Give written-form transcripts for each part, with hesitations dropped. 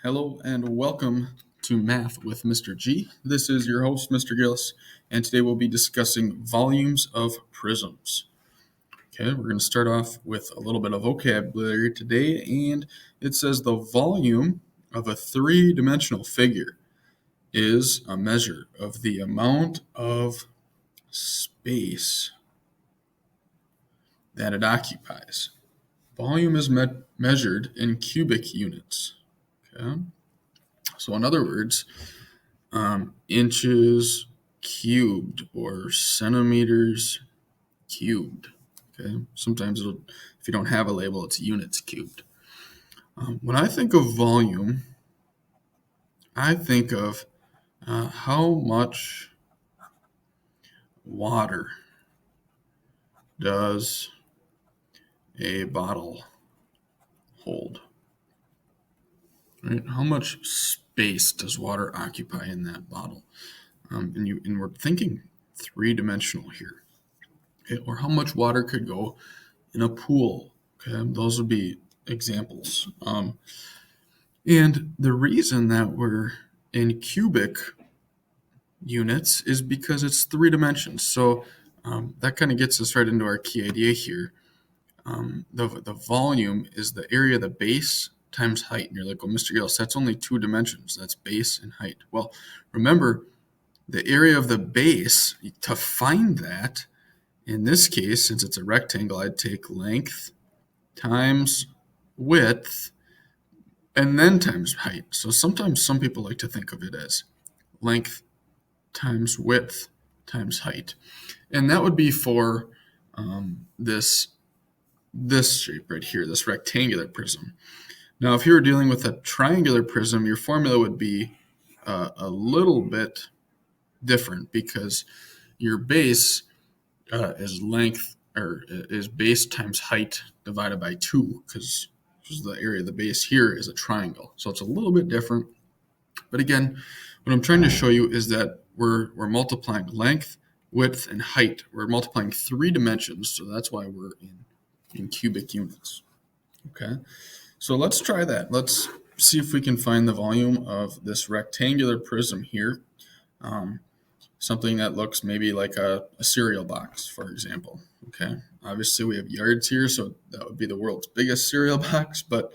Hello and welcome to Math with Mr. G. This is your host, Mr. Gillis, and today we'll be discussing volumes of prisms. Okay, we're going to start off with a little bit of vocabulary today, and it says the volume of a three-dimensional figure is a measure of the amount of space that it occupies. Volume is measured in cubic units. Okay. So in other words, inches cubed or centimeters cubed. Okay. Sometimes if you don't have a label, it's units cubed. When I think of volume, I think of how much water does a bottle hold? Right? How much space does water occupy in that bottle? And we're thinking three-dimensional here. Okay? Or how much water could go in a pool? Okay, those would be examples. And the reason that we're in cubic units is because it's three dimensions. So that kind of gets us right into our key idea here. The volume is the area of the base times height. And you're like, well, Mr. Gillis, that's only two dimensions. That's base and height. Well, remember, the area of the base, to find that, in this case, since it's a rectangle, I'd take length times width and then times height. So sometimes some people like to think of it as length times width times height. And that would be for this shape right here, this rectangular prism. Now, if you were dealing with a triangular prism, your formula would be a little bit different because your base is length or is base times height divided by 2 because the area of the base here is a triangle. So it's a little bit different. But again, what I'm trying to show you is that we're multiplying length, width, and height. We're multiplying three dimensions, so that's why we're in cubic units. Okay, so let's try that. Let's see if we can find the volume of this rectangular prism here. Something that looks maybe like a cereal box, for example. Okay, obviously we have yards here, so that would be the world's biggest cereal box, but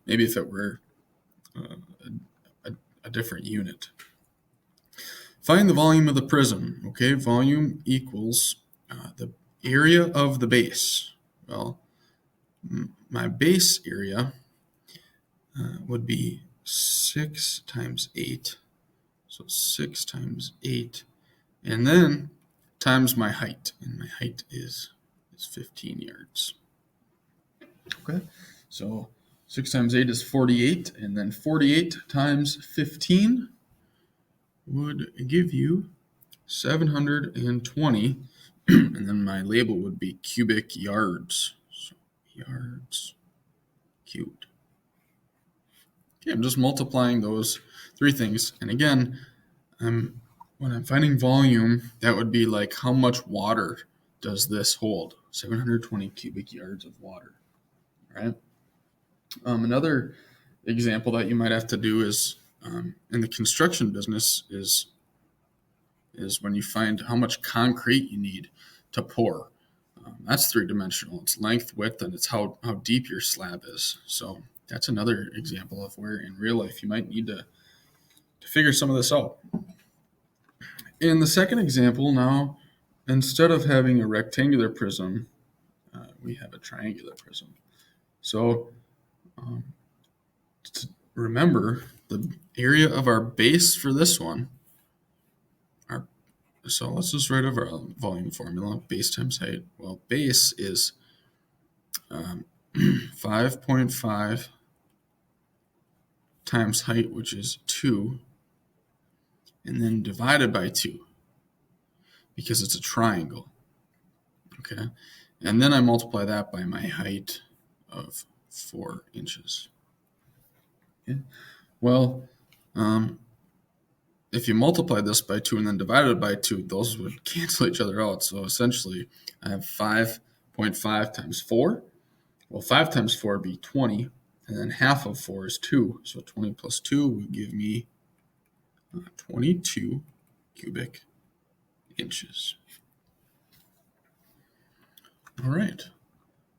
maybe if it were a different unit. Find the volume of the prism. Okay, volume equals the area of the base. Well, my base area would be 6 times 8. So 6 times 8. And then times my height. And my height is 15 yards. Okay, so 6 times 8 is 48. And then 48 times 15 would give you 720. And then my label would be cubic yards. So yards cubed. Okay, I'm just multiplying those three things. And again, when I'm finding volume, that would be like how much water does this hold? 720 cubic yards of water, right? Another example that you might have to do is in the construction business is when you find how much concrete you need to pour. That's three-dimensional. It's length, width, and it's how deep your slab is. So that's another example of where in real life you might need to figure some of this out. In the second example now, instead of having a rectangular prism, we have a triangular prism. So remember the area of our base for this one. So let's just write over our volume formula, base times height. Well, base is 5.5 times height, which is 2, and then divided by 2, because it's a triangle. Okay, and then I multiply that by my height of 4 inches. Okay. Well, if you multiply this by 2 and then divide it by 2, those would cancel each other out. So essentially, I have 5.5 times 4. Well, 5 times 4 would be 20. And then half of 4 is 2. So 20 plus 2 would give me 22 cubic inches. All right.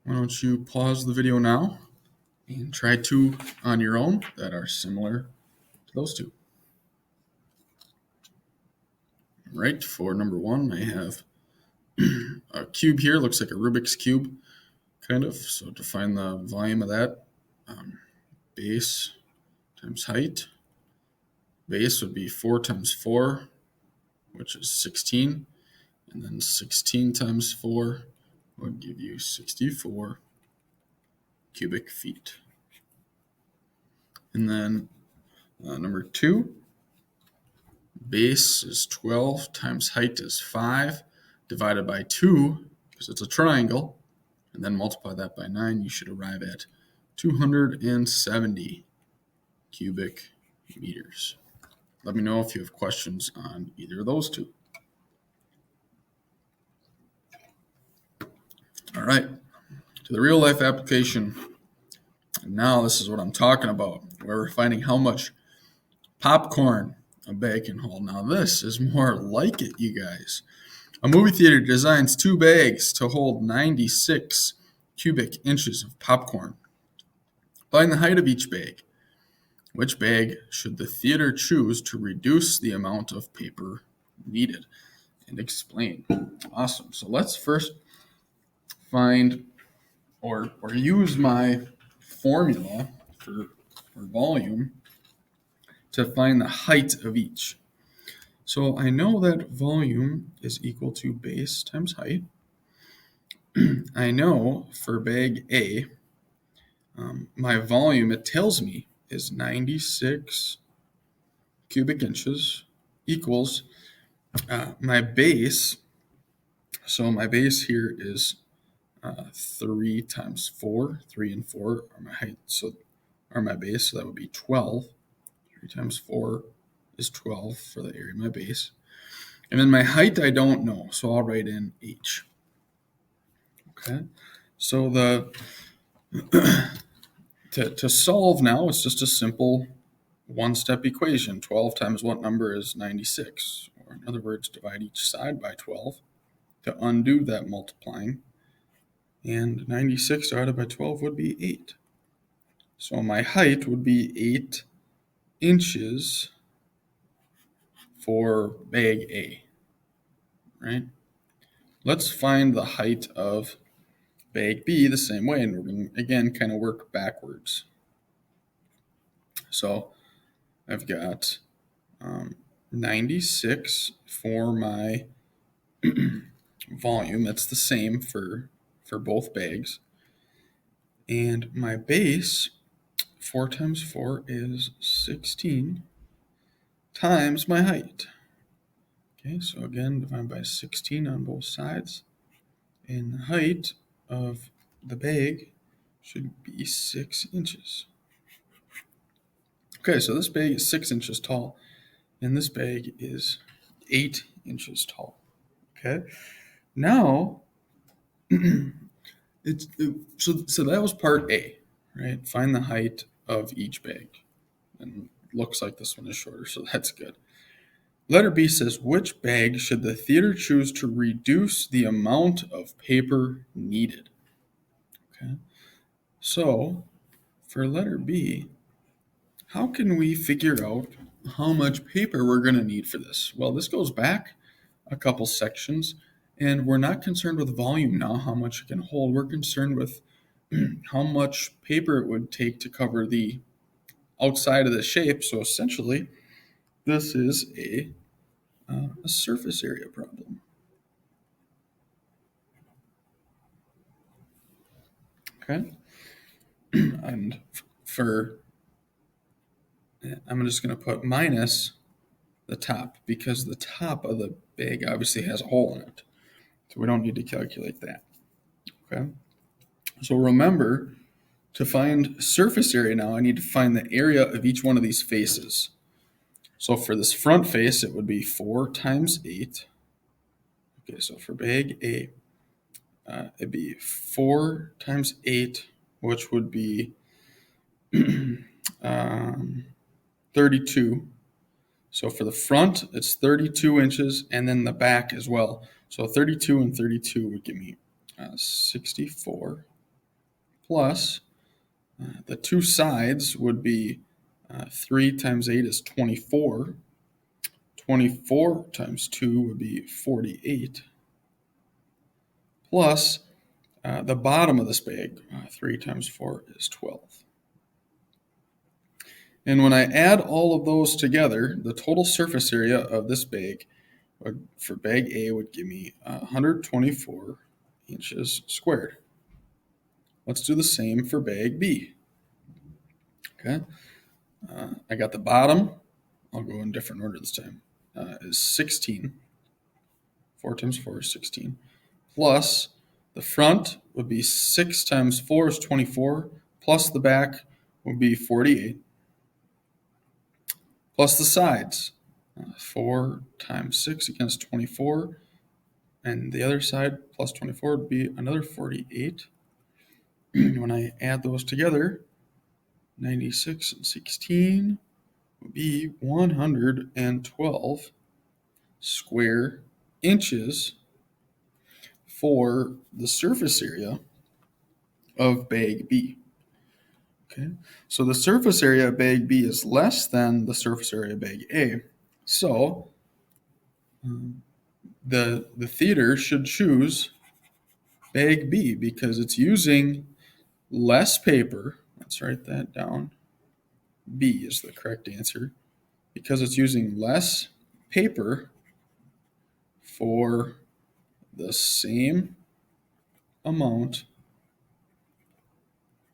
Why don't you pause the video now and try 2 on your own that are similar to those 2. All right, for number 1, I have a cube here. Looks like a Rubik's Cube, kind of. So to find the volume of that, base times height. Base would be 4 times 4, which is 16. And then 16 times 4 would give you 64 cubic feet. And then number 2, base is 12 times height is 5 divided by 2, because it's a triangle, and then multiply that by 9, you should arrive at 270 cubic meters. Let me know if you have questions on either of those 2. All right, to the real life application. Now this is what I'm talking about, where we're finding how much popcorn a bag can hold. Now this is more like it, you guys. A movie theater designs 2 bags to hold 96 cubic inches of popcorn. Find the height of each bag. Which bag should the theater choose to reduce the amount of paper needed? And explain. Awesome. So let's first find or use my formula for volume to find the height of each. So I know that volume is equal to base times height. I know for bag A, my volume, it tells me, is 96 cubic inches equals my base. So my base here is 3 times 4. 3 and 4 are my height, so are my base, so that would be 12. 3 times 4 is 12 for the area of my base. And then my height I don't know, so I'll write in h. Okay, so to solve now, it's just a simple one-step equation. 12 times what number is 96? Or in other words, divide each side by 12 to undo that multiplying. And 96 divided by 12 would be 8. So my height would be 8 inches for bag A, right? Let's find the height of bag B the same way, and we're going to, again, kind of work backwards. So I've got 96 for my volume. That's the same for both bags. And my base, 4 times 4 is 16 times my height. Okay, so again, divide by 16 on both sides. And the height of the bag should be 6 inches. Okay, so this bag is 6 inches tall, and this bag is 8 inches tall. Okay, now so that was part A, right? Find the height of each bag, and it looks like this one is shorter, so that's good. Letter B says, which bag should the theater choose to reduce the amount of paper needed? Okay, so for letter B, how can we figure out how much paper we're going to need for this? Well, this goes back a couple sections, and we're not concerned with volume now, how much it can hold. We're concerned with how much paper it would take to cover the outside of the shape. So essentially, this is a surface area problem. Okay, and I'm just going to put minus the top, because the top of the bag obviously has a hole in it. So we don't need to calculate that. Okay, so remember, to find surface area now, I need to find the area of each one of these faces. So for this front face, it would be 4 times 8. Okay, so for bag A, it'd be 4 times 8, which would be 32. So for the front, it's 32 inches, and then the back as well. So 32 and 32 would give me 64 plus the two sides would be 3 times 8 is 24. 24 times 2 would be 48. Plus the bottom of this bag, 3 times 4 is 12. And when I add all of those together, the total surface area of this bag for bag A would give me 124 inches squared. Let's do the same for bag B. Okay, I got the bottom. I'll go in different order this time. Is 16. 4 times 4 is 16. Plus the front would be 6 times 4 is 24. Plus the back would be 48. Plus the sides. 4 times 6 against 24. And the other side plus 24 would be another 48. When I add those together, 96 and 16 would be 112 square inches for the surface area of bag B. Okay, so the surface area of bag B is less than the surface area of bag A. So the theater should choose bag B because it's using less paper. Let's write that down. B is the correct answer because it's using less paper for the same amount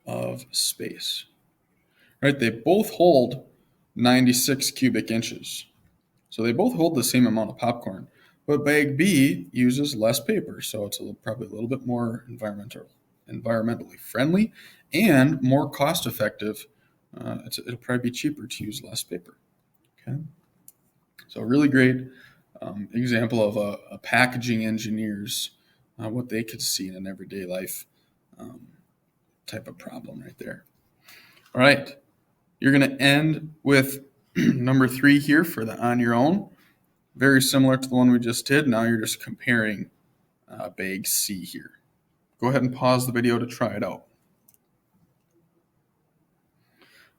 of space. Right? They both hold 96 cubic inches. So they both hold the same amount of popcorn. But bag B uses less paper, so it's probably a little bit more environmentally friendly and more cost effective. It'll probably be cheaper to use less paper. Okay, so a really great example of a packaging engineer's what they could see in an everyday life type of problem right there. All right, you're going to end with number 3 here for the on your own. Very similar to the one we just did. Now you're just comparing bag C here. Go ahead and pause the video to try it out.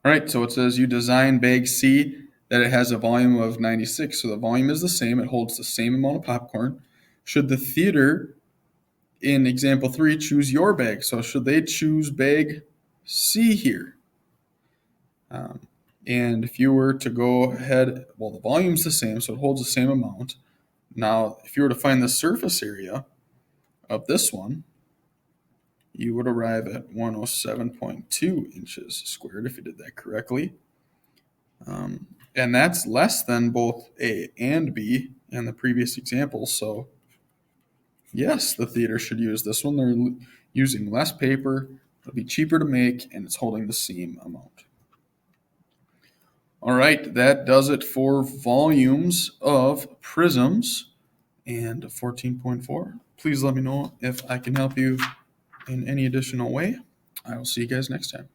All right, so it says you design bag C that it has a volume of 96. So the volume is the same. It holds the same amount of popcorn. Should the theater in example 3 choose your bag? So should they choose bag C here? And if you were to go ahead, well, the volume's the same, so it holds the same amount. Now, if you were to find the surface area of this one, you would arrive at 107.2 inches squared if you did that correctly. And that's less than both A and B in the previous example. So, yes, the theater should use this one. They're using less paper. It'll be cheaper to make, and it's holding the same amount. All right, that does it for volumes of Prisms and 14.4. Please let me know if I can help you in any additional way. I will see you guys next time.